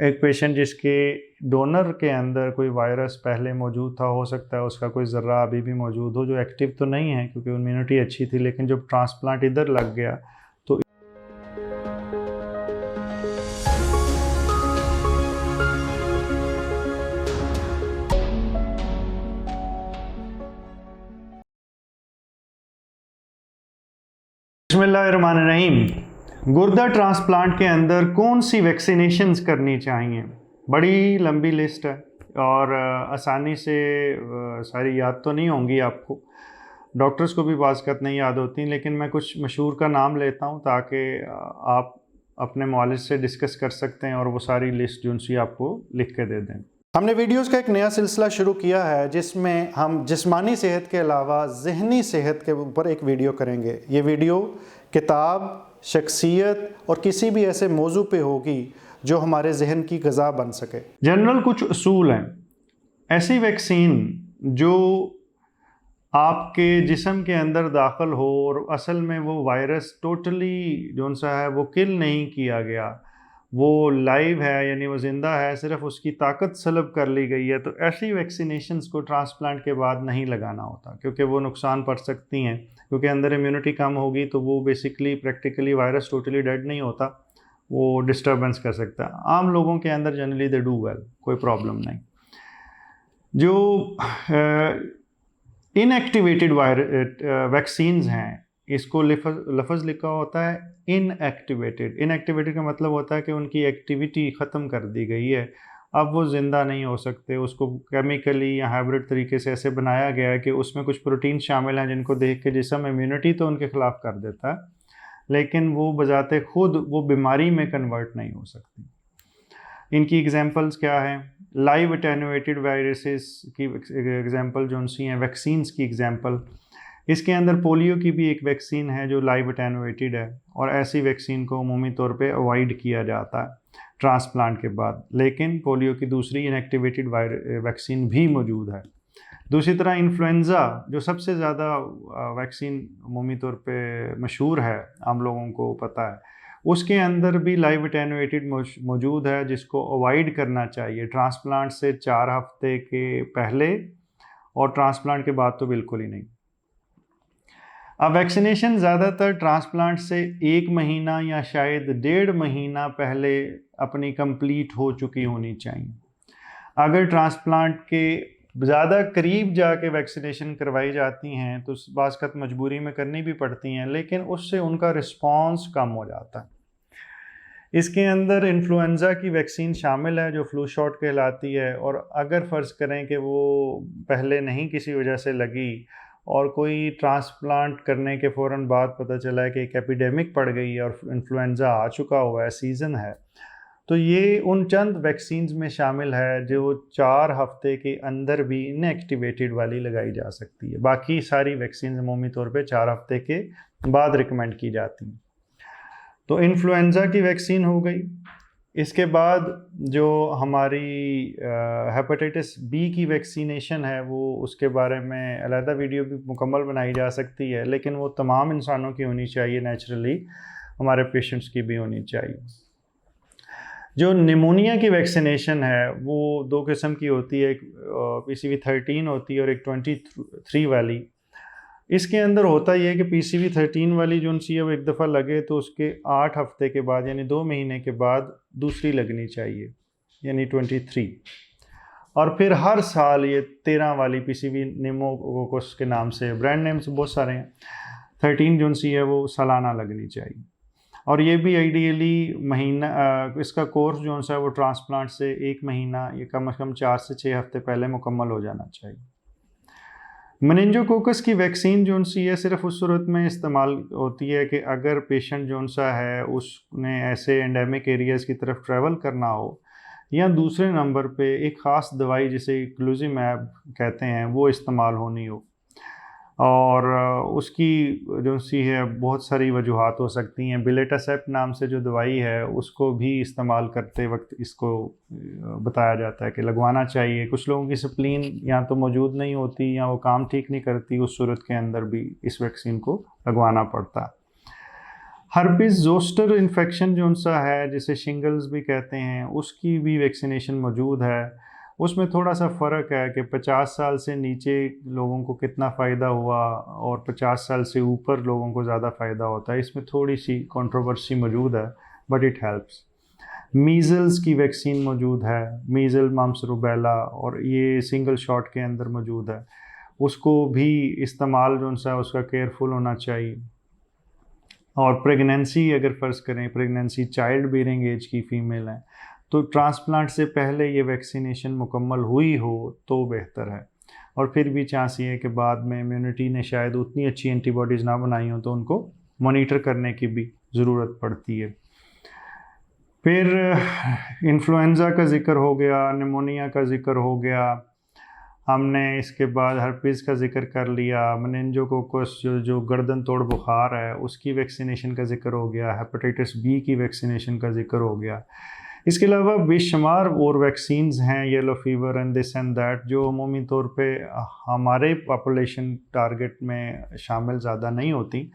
एक पेशेंट जिसके डोनर के अंदर कोई वायरस पहले मौजूद था, हो सकता है उसका कोई ज़र्रा अभी भी मौजूद हो, जो एक्टिव तो नहीं है क्योंकि इम्यूनिटी अच्छी थी, लेकिन जब ट्रांसप्लांट इधर लग गया तो बिस्मिल्लाहिर्रहमानिर्रहीम। गुर्दा ट्रांसप्लांट के अंदर कौन सी वैक्सीनेशंस करनी चाहिए? बड़ी लंबी लिस्ट है और आसानी से सारी याद तो नहीं होंगी आपको, डॉक्टर्स को भी बाज़ नहीं याद होती, लेकिन मैं कुछ मशहूर का नाम लेता हूँ ताकि आप अपने मुआलिज से डिस्कस कर सकते हैं और वो सारी लिस्ट जो सी आपको लिख के दे दें। हमने वीडियोस का एक नया सिलसिला शुरू किया है जिसमें हम जिस्मानी सेहत के अलावा ज़हनी सेहत के ऊपर एक वीडियो करेंगे। ये वीडियो किताब, शख्सियत और किसी भी ऐसे मौजू पे होगी जो हमारे जहन की ग़िज़ा बन सके। जनरल कुछ उसूल हैं। ऐसी वैक्सीन जो आपके जिस्म के अंदर दाखिल हो और असल में वो वायरस टोटली जो सा है वो किल नहीं किया गया, वो लाइव है यानी वो ज़िंदा है, सिर्फ उसकी ताकत सलब कर ली गई है, तो ऐसी वैक्सीनेशंस को ट्रांसप्लांट के बाद नहीं लगाना होता क्योंकि वो नुकसान पड़ सकती हैं। क्योंकि अंदर इम्यूनिटी कम होगी तो वो basically practically virus totally dead नहीं होता, वो डिस्टर्बेंस कर सकता है। आम लोगों के अंदर जनरली दे डू वेल, कोई प्रॉब्लम नहीं। जो इनएक्टिवेटेड वैक्सीन्स हैं, इसको लफ्ज़ लिखा होता है इनएक्टिवेटेड। इनएक्टिवेटेड का मतलब होता है कि उनकी एक्टिविटी ख़त्म कर दी गई है, अब वो ज़िंदा नहीं हो सकते। उसको केमिकली या हाइब्रिड तरीके से ऐसे बनाया गया है कि उसमें कुछ प्रोटीन शामिल हैं जिनको देख के जिस्म इम्यूनिटी तो उनके ख़िलाफ़ कर देता है, लेकिन वो बजाते खुद वो बीमारी में कन्वर्ट नहीं हो सकती। इनकी एग्जांपल्स क्या हैं? लाइव एटेनुएटेड वायरसेस की एग्जांपल जो सी हैं, वैक्सीन्स की एग्जांपल, इसके अंदर पोलियो की भी एक वैक्सीन है जो लाइव एटेनुएटेड है और ऐसी वैक्सीन को अमूमी तौर पे अवॉइड किया जाता है ट्रांसप्लांट के बाद, लेकिन पोलियो की दूसरी इनएक्टिवेटेड वैक्सीन भी मौजूद है। दूसरी तरह इन्फ्लुएंज़ा जो सबसे ज़्यादा वैक्सीन अमूमी तौर पे मशहूर है, आम लोगों को पता है, उसके अंदर भी लाइव एटेनुएटेड मौजूद है जिसको अवॉइड करना चाहिए ट्रांसप्लांट से 4 हफ्ते के पहले और ट्रांसप्लांट के बाद तो बिल्कुल ही नहीं। अब वैक्सीनेशन ज़्यादातर ट्रांसप्लांट से 1 महीना या शायद 1.5 महीना पहले अपनी कंप्लीट हो चुकी होनी चाहिए। अगर ट्रांसप्लांट के ज़्यादा करीब जाके वैक्सीनेशन करवाई जाती हैं तो बाज़ मजबूरी में करनी भी पड़ती हैं, लेकिन उससे उनका रिस्पॉन्स कम हो जाता है। इसके अंदर इन्फ्लुएंज़ा की वैक्सीन शामिल है जो फ्लू शॉट कहलाती है, और अगर फ़र्ज़ करें कि वो पहले नहीं किसी वजह से लगी और कोई ट्रांसप्लांट करने के फ़ौरन बाद पता चला है कि एक एपिडेमिक पड़ गई है और इन्फ्लुएंज़ा आ चुका हुआ है, सीज़न है, तो ये उन चंद वैक्सीन्स में शामिल है जो 4 हफ्ते के अंदर भी इनएक्टिवेटेड वाली लगाई जा सकती है। बाकी सारी वैक्सीन अमूमी तौर पे 4 हफ्ते के बाद रिकमेंड की जाती हैं। तो इन्फ्लुएंज़ा की वैक्सीन हो गई। इसके बाद जो हमारी हेपेटाइटिस बी की वैक्सीनेशन है, वो उसके बारे में अलहदा वीडियो भी मुकम्मल बनाई जा सकती है, लेकिन वो तमाम इंसानों की होनी चाहिए, नेचुरली हमारे पेशेंट्स की भी होनी चाहिए। जो निमोनिया की वैक्सीनेशन है वो 2 किस्म की होती है, एक PCV13 होती है और एक 23 वाली। इसके अंदर होता ये है कि PCV13 वाली जो सी है वो एक दफ़ा लगे तो उसके 8 हफ्ते के बाद यानी 2 महीने के बाद दूसरी लगनी चाहिए यानी 23, और फिर हर साल ये 13 वाली PCV निमोकोकस के नाम से, ब्रांड नेम्स बहुत सारे हैं, 13 जो सी है वो सालाना लगनी चाहिए। और ये भी आइडियली महीना इसका कोर्स जो सा है वो ट्रांसप्लांट से 1 महीना या कम से कम 4 से 6 हफ्ते पहले मुकम्मल हो जाना चाहिए। मेनिंजोकोकस की वैक्सीन जो सी है सिर्फ उस सूरत में इस्तेमाल होती है कि अगर पेशेंट जो सा है उसने ऐसे एंडेमिक एरियाज़ की तरफ ट्रैवल करना हो, या दूसरे नंबर पे एक ख़ास दवाई जिसे इक्लूजिमैब कहते हैं वो इस्तेमाल होनी हो, और उसकी जो सी है बहुत सारी वजूहात हो सकती हैं। बिलेटासेप्ट नाम से जो दवाई है उसको भी इस्तेमाल करते वक्त इसको बताया जाता है कि लगवाना चाहिए। कुछ लोगों की स्प्लीन या तो मौजूद नहीं होती या वो काम ठीक नहीं करती, उस सूरत के अंदर भी इस वैक्सीन को लगवाना पड़ता है। हर्पिस जोस्टर इन्फेक्शन जो सा है, जिसे शिंगल्स भी कहते हैं, उसकी भी वैक्सीनेशन मौजूद है। उसमें थोड़ा सा फ़र्क है कि 50 साल से नीचे लोगों को कितना फ़ायदा हुआ और 50 साल से ऊपर लोगों को ज़्यादा फ़ायदा होता है। इसमें थोड़ी सी कंट्रोवर्सी मौजूद है, बट इट हेल्प्स। मीज़ल्स की वैक्सीन मौजूद है, मीज़ल, मम्स, रूबेला, और ये सिंगल शॉट के अंदर मौजूद है। उसको भी इस्तेमाल जो सा उसका केयरफुल होना चाहिए। और प्रेगनेंसी अगर फ़र्ज़ करें, प्रेगनेंसी चाइल्ड बीयरिंग एज की फ़ीमेल है, तो ट्रांसप्लांट से पहले ये वैक्सीनेशन मुकम्मल हुई हो तो बेहतर है। और फिर भी चांस ये है कि बाद में इम्यूनिटी ने शायद उतनी अच्छी एंटीबॉडीज़ ना बनाई हो, तो उनको मॉनिटर करने की भी ज़रूरत पड़ती है। फिर इन्फ्लुएंज़ा का ज़िक्र हो गया, निमोनिया का ज़िक्र हो गया, हमने इसके बाद हर्पीज़ का ज़िक्र कर लिया, मेनिंजोकोकस जो गर्दन तोड़ बुखार है उसकी वैक्सीनेशन का ज़िक्र हो गया, हेपेटाइटिस बी की वैक्सीनेशन का ज़िक्र हो गया। इसके अलावा बेशुमार और वैक्सीन्स हैं, yellow fever and this and that, जो अमूमी तौर पे हमारे पॉपुलेशन टारगेट में शामिल ज़्यादा नहीं होती,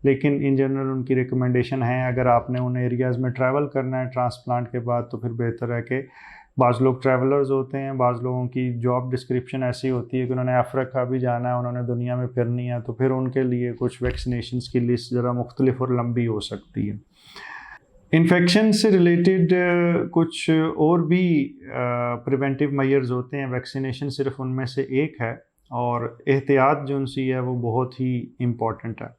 लेकिन इन जनरल उनकी रिकमेंडेशन है। अगर आपने उन एरियाज़ में ट्रैवल करना है ट्रांसप्लांट के बाद, तो फिर बेहतर है कि बाज़ लोग ट्रैवलर्स होते हैं, बाज़ लोगों की जॉब डिस्क्रिप्शन ऐसी होती है कि उन्होंने अफ्रीका भी जाना है, उन्होंने दुनिया में फिरनी है, तो फिर उनके लिए कुछ वैक्सीनेशंस की लिस्ट ज़रा मुख्तलिफ और लंबी हो सकती है। इन्फेक्शन से रिलेटेड कुछ और भी प्रिवेंटिव मेजर्स होते हैं, वैक्सीनेशन सिर्फ उनमें से एक है, और एहतियात जो उनसी है वो बहुत ही इम्पॉर्टेंट है।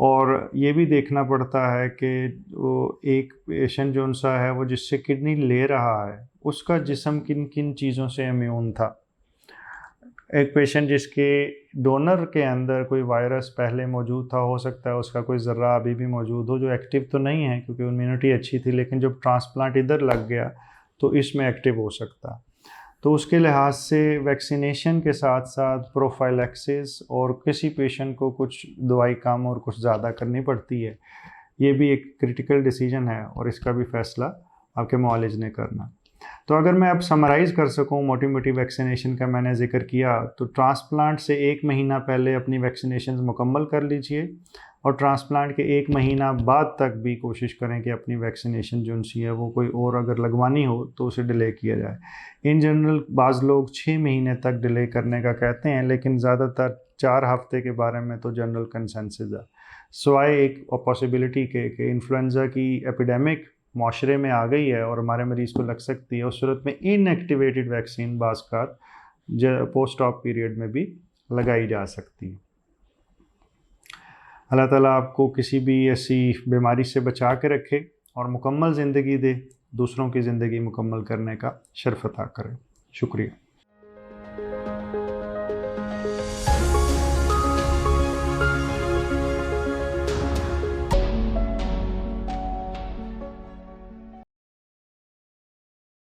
और ये भी देखना पड़ता है कि वो एक पेशेंट जो उनसा है वो जिससे किडनी ले रहा है उसका जिस्म किन किन चीज़ों से इम्यून था। एक पेशेंट जिसके डोनर के अंदर कोई वायरस पहले मौजूद था, हो सकता है उसका कोई ज़र्रा अभी भी मौजूद हो, जो एक्टिव तो नहीं है क्योंकि इम्यूनिटी अच्छी थी, लेकिन जब ट्रांसप्लांट इधर लग गया तो इसमें एक्टिव हो सकता। तो उसके लिहाज से वैक्सीनेशन के साथ साथ प्रोफाइलैक्सिस, और किसी पेशेंट को कुछ दवाई कम और कुछ ज़्यादा करनी पड़ती है, ये भी एक क्रिटिकल डिसीजन है और इसका भी फ़ैसला आपके मुआलिज ने करना। तो अगर मैं अब समराइज़ कर सकूं, मोटी मोटी वैक्सीनेशन का मैंने ज़िक्र किया, तो ट्रांसप्लांट से 1 महीना पहले अपनी वैक्सीनेशन मुकम्मल कर लीजिए, और ट्रांसप्लांट के 1 महीना बाद तक भी कोशिश करें कि अपनी वैक्सीनेशन जो उनसी है वो कोई और अगर लगवानी हो तो उसे डिले किया जाए। इन जनरल बाज़ लोग 6 महीने तक डिले करने का कहते हैं, लेकिन ज़्यादातर 4 हफ्ते के बारे में तो जनरल कंसेंसस है। सिवाय एक पॉसिबिलिटी के इन्फ्लुएंज़ा की एपिडेमिक माशरे में आ गई है और हमारे मरीज़ को लग सकती है, उस सूरत में इनएक्टिवेटेड वैक्सीन बाज़ पोस्ट ऑप पीरियड में भी लगाई जा सकती है। अल्लाह ताला आपको किसी भी ऐसी बीमारी से बचा के रखे और मुकम्मल ज़िंदगी दे, दूसरों की ज़िंदगी मुकम्मल करने का शर्फ अता करे। शुक्रिया।